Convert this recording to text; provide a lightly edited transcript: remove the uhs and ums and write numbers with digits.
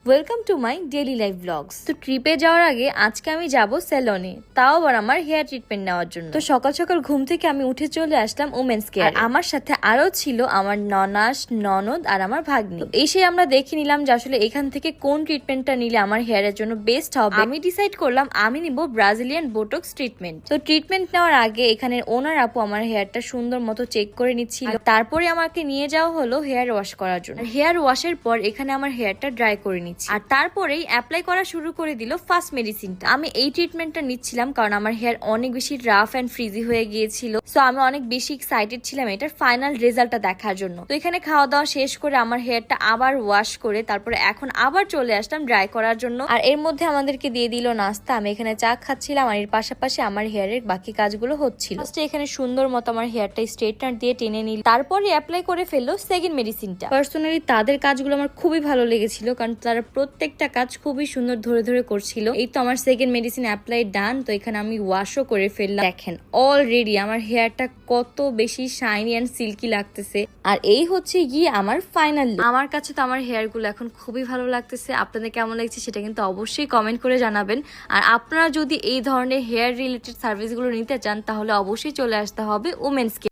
Welcome to my daily life vlogs. তো ট্রিপে যাওয়ার আগে আজকে আমি যাব সেলনে, তাও আবার আমার হেয়ার ট্রিটমেন্ট নেওয়ার জন্য। তো সকাল সকাল ঘুম থেকে আমি উঠে চলে আসলাম ওমেন্স কেয়ার। আমার সাথে আরো ছিল আমার ননাস, ননদ আর আমার ভাগ্নি। এসে আমরা দেখে নিলাম যে আসলে এখান থেকে কোন ট্রিটমেন্টটা নিলে আমার হেয়ারের জন্য বেস্ট হবে। আমি ডিসাইড করলাম আমি নিব ব্রাজিলিয়ান বোটক্স ট্রিটমেন্ট। তো ট্রিটমেন্ট নেওয়ার আগে এখানের ওনার আপু আমার হেয়ারটা সুন্দর মতো চেক করে নিচ্ছিল। তারপরে আমাকে নিয়ে যাওয়া হলো হেয়ার ওয়াশ করার জন্য। হেয়ার ওয়াশের পর এখানে আমার হেয়ারটা ড্রাই করে নিচ্ছি, আর তারপরেই অ্যাপ্লাই করা শুরু করে দিল ফার্স্ট মেডিসিনটা। আমি এই ট্রিটমেন্টটা নিচ্ছিলাম কারণ আমার হেয়ার অনেক বেশি রাফ এন্ড ফ্রিজি হয়ে গিয়েছিল। সো আমি অনেক বেশি এক্সাইটেড ছিলাম এটার ফাইনাল রেজাল্টটা দেখার জন্য। তো এখানে খাওয়া দাওয়া শেষ করে আমার হেয়ারটা আবার ওয়াশ করে তারপরে এখন আবার চলে আসলাম ড্রাই করার জন্য। আর এর মধ্যে আমাদেরকে দিয়ে দিল নাস্তা। আমি এখানে চা খাচ্ছিলাম আর এর পাশাপাশি আমার হেয়ারের বাকি কাজগুলো হচ্ছিল। এখানে সুন্দর মতো আমার হেয়ারটা স্ট্রেটনার দিয়ে টেনে নিল, তারপরে অ্যাপ্লাই করে ফেললো সেকেন্ড মেডিসিনটা। পার্সোনালি তাদের কাজগুলো আমার খুবই ভালো লেগেছিল কারণ তারা প্রত্যেকটা কাজ খুবই সুন্দর ধরে ধরে করছিল। এই তো আমার সেকেন্ড মেডিসিন অ্যাপ্লাই ডান। তো এখানে আমি ওয়াশও করে ফেললাম। দেখেন অলরেডি আমার হেয়ারটা কত বেশি শাইনি এন্ড সিল্কি লাগতেছে। আর এই হচ্ছে গিয়ে আমার ফাইনাল লুক। আমার কাছে তো আমার হেয়ার গুলো এখন খুবই ভালো লাগতেছে। আপনাদের কেমন লাগছে সেটা কিন্তু অবশ্যই কমেন্ট করে জানাবেন। আর আপনারা যদি এই ধরনের হেয়ার রিলেটেড সার্ভিস গুলো নিতে চান তাহলে অবশ্যই চলে আসতে হবে ওমেন্স কেয়ার।